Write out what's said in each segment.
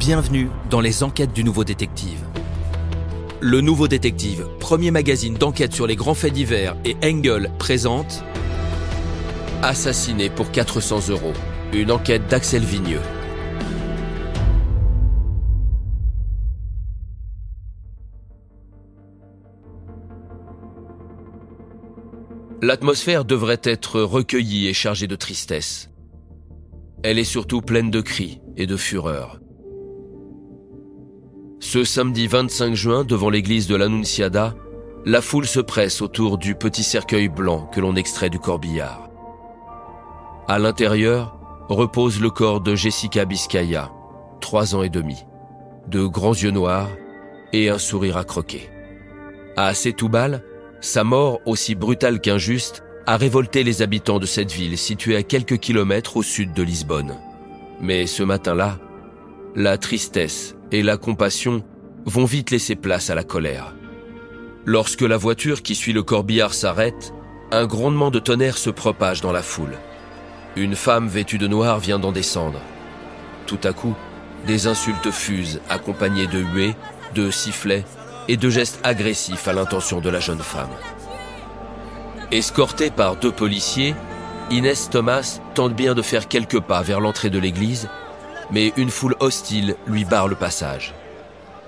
Bienvenue dans les enquêtes du Nouveau Détective. Le Nouveau Détective, premier magazine d'enquête sur les grands faits divers, et Engel présente Assassiné pour 400 €, une enquête d'Axel Vigneux. L'atmosphère devrait être recueillie et chargée de tristesse. Elle est surtout pleine de cris et de fureur. Ce samedi 25 juin, devant l'église de l'Annunciada, la foule se presse autour du petit cercueil blanc que l'on extrait du corbillard. À l'intérieur repose le corps de Jessica Biscaya, 3 ans et demi, de grands yeux noirs et un sourire à croquer. À Setúbal, sa mort, aussi brutale qu'injuste, a révolté les habitants de cette ville située à quelques kilomètres au sud de Lisbonne. Mais ce matin-là, la tristesse et la compassion vont vite laisser place à la colère. Lorsque la voiture qui suit le corbillard s'arrête, un grondement de tonnerre se propage dans la foule. Une femme vêtue de noir vient d'en descendre. Tout à coup, des insultes fusent, accompagnées de huées, de sifflets et de gestes agressifs à l'intention de la jeune femme. Escortée par 2 policiers, Inès Thomas tente bien de faire quelques pas vers l'entrée de l'église, mais une foule hostile lui barre le passage.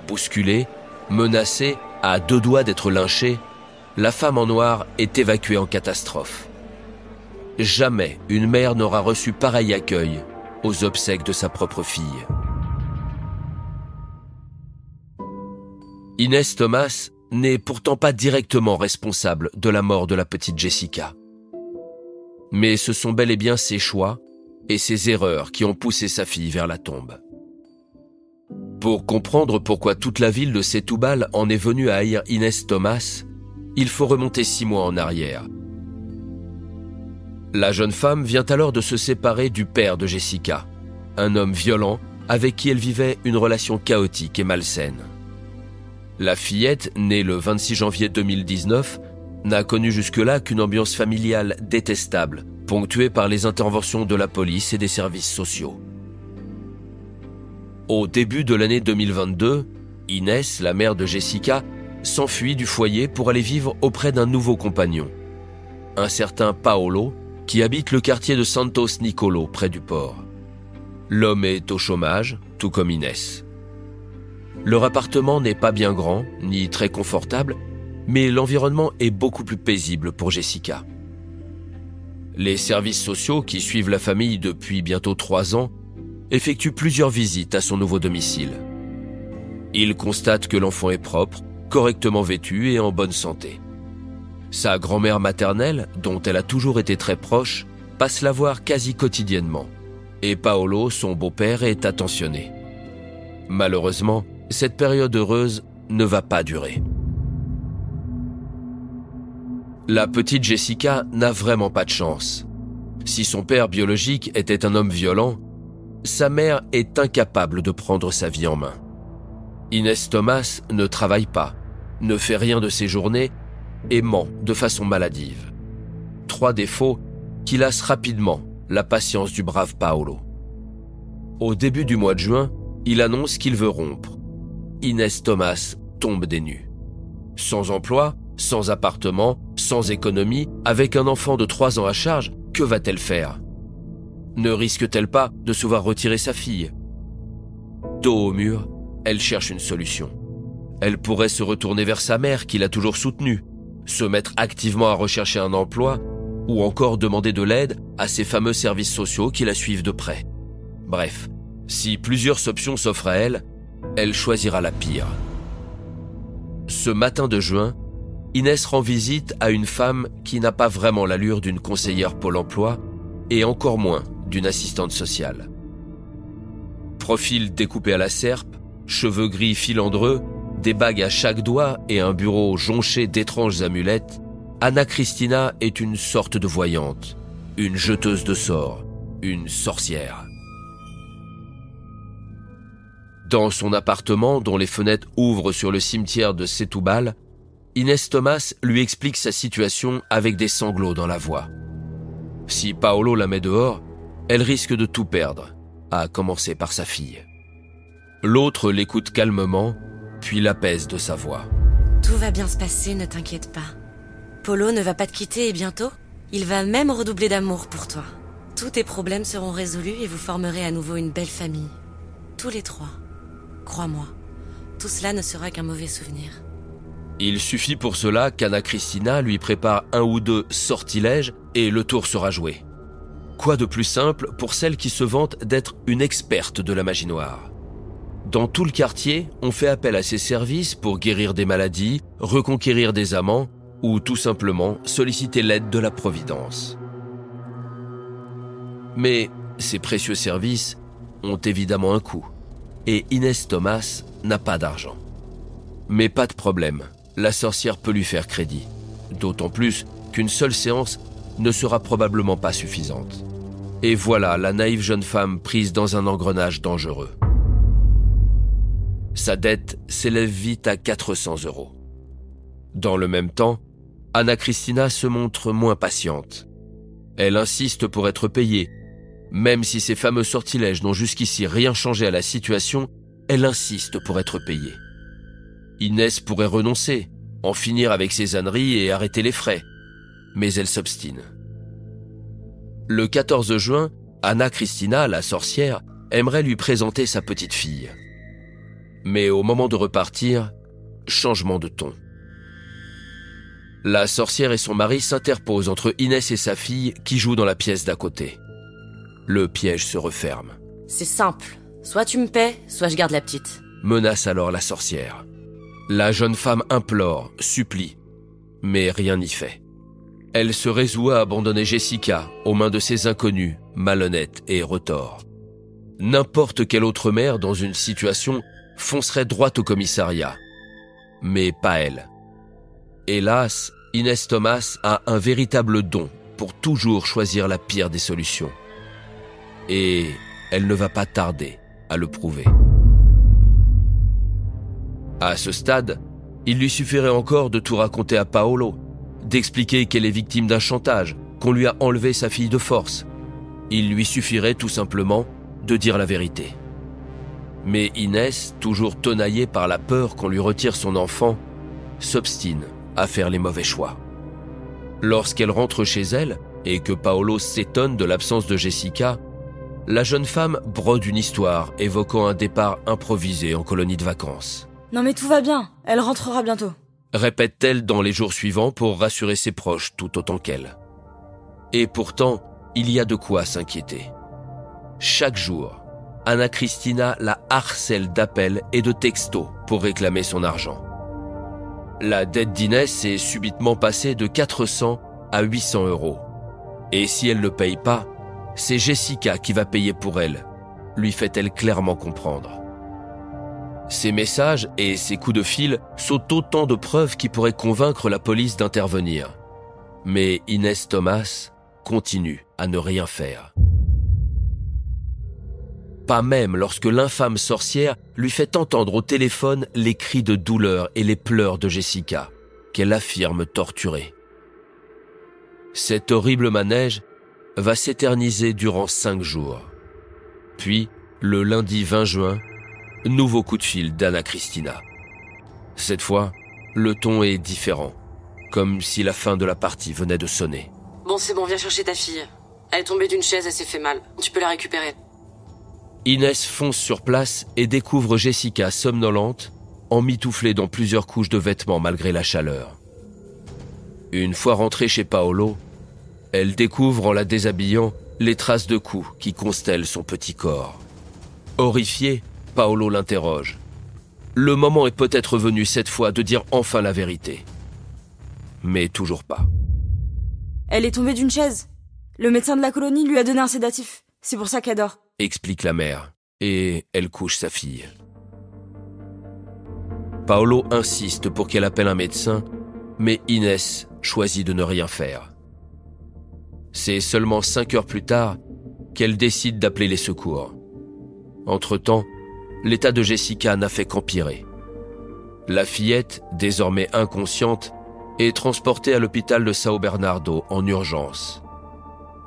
Bousculée, menacée, à 2 doigts d'être lynchée, la femme en noir est évacuée en catastrophe. Jamais une mère n'aura reçu pareil accueil aux obsèques de sa propre fille. Inès Thomas n'est pourtant pas directement responsable de la mort de la petite Jessica. Mais ce sont bel et bien ses choix et ses erreurs qui ont poussé sa fille vers la tombe. Pour comprendre pourquoi toute la ville de Setúbal en est venue à haïr Inès Thomas, il faut remonter 6 mois en arrière. La jeune femme vient alors de se séparer du père de Jessica, un homme violent avec qui elle vivait une relation chaotique et malsaine. La fillette, née le 26 janvier 2019, n'a connu jusque-là qu'une ambiance familiale détestable, ponctuée par les interventions de la police et des services sociaux. Au début de l'année 2022, Inès, la mère de Jessica, s'enfuit du foyer pour aller vivre auprès d'un nouveau compagnon, un certain Paolo, qui habite le quartier de Santos Nicolo, près du port. L'homme est au chômage, tout comme Inès. Leur appartement n'est pas bien grand, ni très confortable, mais l'environnement est beaucoup plus paisible pour Jessica. Les services sociaux qui suivent la famille depuis bientôt 3 ans effectuent plusieurs visites à son nouveau domicile. Ils constatent que l'enfant est propre, correctement vêtu et en bonne santé. Sa grand-mère maternelle, dont elle a toujours été très proche, passe la voir quasi quotidiennement. Et Paolo, son beau-père, est attentionné. Malheureusement, cette période heureuse ne va pas durer. La petite Jessica n'a vraiment pas de chance. Si son père biologique était un homme violent, sa mère est incapable de prendre sa vie en main. Inès Thomas ne travaille pas, ne fait rien de ses journées et ment de façon maladive. 3 défauts qui lassent rapidement la patience du brave Paolo. Au début du mois de juin, il annonce qu'il veut rompre. Inès Thomas tombe des nues. Sans emploi, sans appartement, sans économie, avec un enfant de 3 ans à charge, que va-t-elle faire? Ne risque-t-elle pas de se voir retirer sa fille? Dos au mur, elle cherche une solution. Elle pourrait se retourner vers sa mère qui l'a toujours soutenue, se mettre activement à rechercher un emploi ou encore demander de l'aide à ces fameux services sociaux qui la suivent de près. Bref, si plusieurs options s'offrent à elle, elle choisira la pire. Ce matin de juin, Inès rend visite à une femme qui n'a pas vraiment l'allure d'une conseillère Pôle emploi et encore moins d'une assistante sociale. Profil découpé à la serpe, cheveux gris filandreux, des bagues à chaque doigt et un bureau jonché d'étranges amulettes, Anna Cristina est une sorte de voyante, une jeteuse de sorts, une sorcière. Dans son appartement, dont les fenêtres ouvrent sur le cimetière de Setúbal, Inès Thomas lui explique sa situation avec des sanglots dans la voix. Si Paolo la met dehors, elle risque de tout perdre, à commencer par sa fille. L'autre l'écoute calmement, puis l'apaise de sa voix. Tout va bien se passer, ne t'inquiète pas. Polo ne va pas te quitter et bientôt, il va même redoubler d'amour pour toi. Tous tes problèmes seront résolus et vous formerez à nouveau une belle famille. Tous les trois. Crois-moi, tout cela ne sera qu'un mauvais souvenir. Il suffit pour cela qu'Anna Christina lui prépare 1 ou 2 sortilèges et le tour sera joué. Quoi de plus simple pour celle qui se vante d'être une experte de la magie noire? Dans tout le quartier, on fait appel à ses services pour guérir des maladies, reconquérir des amants ou tout simplement solliciter l'aide de la Providence. Mais ces précieux services ont évidemment un coût et Inès Thomas n'a pas d'argent. Mais pas de problème, la sorcière peut lui faire crédit, d'autant plus qu'une seule séance ne sera probablement pas suffisante. Et voilà la naïve jeune femme prise dans un engrenage dangereux. Sa dette s'élève vite à 400 €. Dans le même temps, Anna Christina se montre moins patiente. Elle insiste pour être payée. Même si ces fameux sortilèges n'ont jusqu'ici rien changé à la situation, elle insiste pour être payée. Inès pourrait renoncer, en finir avec ses âneries et arrêter les frais. Mais elle s'obstine. Le 14 juin, Anna Christina, la sorcière, aimerait lui présenter sa petite fille. Mais au moment de repartir, changement de ton. La sorcière et son mari s'interposent entre Inès et sa fille qui joue dans la pièce d'à côté. Le piège se referme. C'est simple, soit tu me paies, soit je garde la petite. Menace alors la sorcière. La jeune femme implore, supplie, mais rien n'y fait. Elle se résout à abandonner Jessica aux mains de ces inconnus, malhonnêtes et retors. N'importe quelle autre mère dans une situation foncerait droit au commissariat. Mais pas elle. Hélas, Inès Thomas a un véritable don pour toujours choisir la pire des solutions. Et elle ne va pas tarder à le prouver. À ce stade, il lui suffirait encore de tout raconter à Paolo, d'expliquer qu'elle est victime d'un chantage, qu'on lui a enlevé sa fille de force. Il lui suffirait tout simplement de dire la vérité. Mais Inès, toujours tenaillée par la peur qu'on lui retire son enfant, s'obstine à faire les mauvais choix. Lorsqu'elle rentre chez elle et que Paolo s'étonne de l'absence de Jessica, la jeune femme brode une histoire évoquant un départ improvisé en colonie de vacances. Non mais tout va bien, elle rentrera bientôt. Répète-t-elle dans les jours suivants pour rassurer ses proches tout autant qu'elle. Et pourtant, il y a de quoi s'inquiéter. Chaque jour, Anna Christina la harcèle d'appels et de textos pour réclamer son argent. La dette d'Inès est subitement passée de 400 à 800 €. Et si elle ne paye pas, c'est Jessica qui va payer pour elle, lui fait-elle clairement comprendre. Ces messages et ces coups de fil sont autant de preuves qui pourraient convaincre la police d'intervenir. Mais Inès Thomas continue à ne rien faire. Pas même lorsque l'infâme sorcière lui fait entendre au téléphone les cris de douleur et les pleurs de Jessica, qu'elle affirme torturer. Cet horrible manège va s'éterniser durant 5 jours. Puis, le lundi 20 juin, nouveau coup de fil d'Anna Christina. Cette fois, le ton est différent, comme si la fin de la partie venait de sonner. Bon, c'est bon, viens chercher ta fille. Elle est tombée d'une chaise, elle s'est fait mal. Tu peux la récupérer. Inès fonce sur place et découvre Jessica somnolente, emmitouflée dans plusieurs couches de vêtements malgré la chaleur. Une fois rentrée chez Paolo, elle découvre en la déshabillant les traces de coups qui constellent son petit corps. Horrifiée, Paolo l'interroge. Le moment est peut-être venu cette fois de dire enfin la vérité. Mais toujours pas. Elle est tombée d'une chaise. Le médecin de la colonie lui a donné un sédatif. C'est pour ça qu'elle dort. Explique la mère, et elle couche sa fille. Paolo insiste pour qu'elle appelle un médecin, mais Inès choisit de ne rien faire. C'est seulement 5 heures plus tard qu'elle décide d'appeler les secours. Entre-temps, l'état de Jessica n'a fait qu'empirer. La fillette, désormais inconsciente, est transportée à l'hôpital de Sao Bernardo en urgence.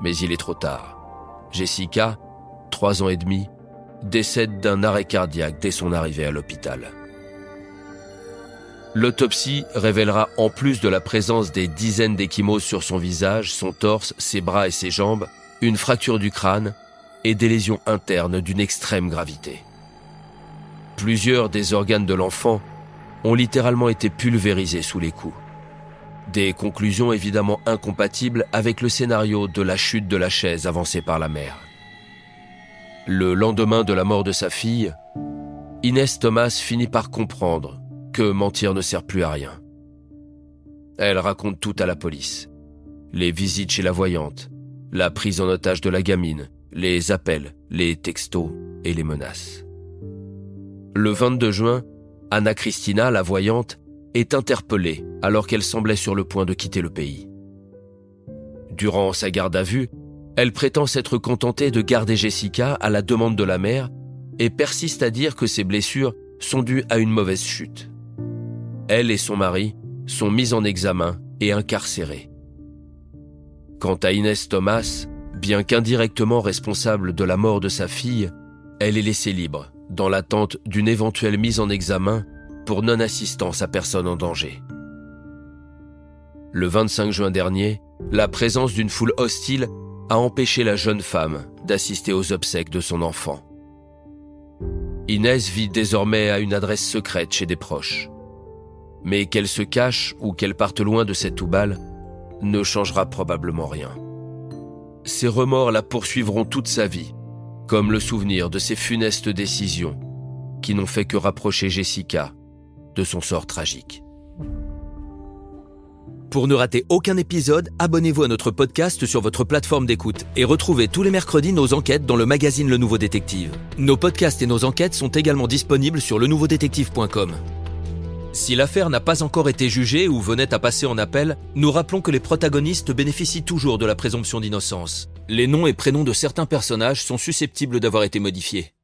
Mais il est trop tard. Jessica, 3 ans et demi, décède d'un arrêt cardiaque dès son arrivée à l'hôpital. L'autopsie révélera, en plus de la présence des dizaines d'ecchymoses sur son visage, son torse, ses bras et ses jambes, une fracture du crâne et des lésions internes d'une extrême gravité. Plusieurs des organes de l'enfant ont littéralement été pulvérisés sous les coups. Des conclusions évidemment incompatibles avec le scénario de la chute de la chaise avancé par la mère. Le lendemain de la mort de sa fille, Inès Thomas finit par comprendre que mentir ne sert plus à rien. Elle raconte tout à la police. Les visites chez la voyante, la prise en otage de la gamine, les appels, les textos et les menaces. Le 22 juin, Anna Christina, la voyante, est interpellée alors qu'elle semblait sur le point de quitter le pays. Durant sa garde à vue, elle prétend s'être contentée de garder Jessica à la demande de la mère et persiste à dire que ses blessures sont dues à une mauvaise chute. Elle et son mari sont mis en examen et incarcérés. Quant à Inès Thomas, bien qu'indirectement responsable de la mort de sa fille, elle est laissée libre dans l'attente d'une éventuelle mise en examen pour non-assistance à personne en danger. Le 25 juin dernier, la présence d'une foule hostile a empêché la jeune femme d'assister aux obsèques de son enfant. Inès vit désormais à une adresse secrète chez des proches. Mais qu'elle se cache ou qu'elle parte loin de cette Toubal ne changera probablement rien. Ses remords la poursuivront toute sa vie, comme le souvenir de ses funestes décisions qui n'ont fait que rapprocher Jessica de son sort tragique. Pour ne rater aucun épisode, abonnez-vous à notre podcast sur votre plateforme d'écoute et retrouvez tous les mercredis nos enquêtes dans le magazine Le Nouveau Détective. Nos podcasts et nos enquêtes sont également disponibles sur lenouveaudétective.com. Si l'affaire n'a pas encore été jugée ou venait à passer en appel, nous rappelons que les protagonistes bénéficient toujours de la présomption d'innocence. Les noms et prénoms de certains personnages sont susceptibles d'avoir été modifiés.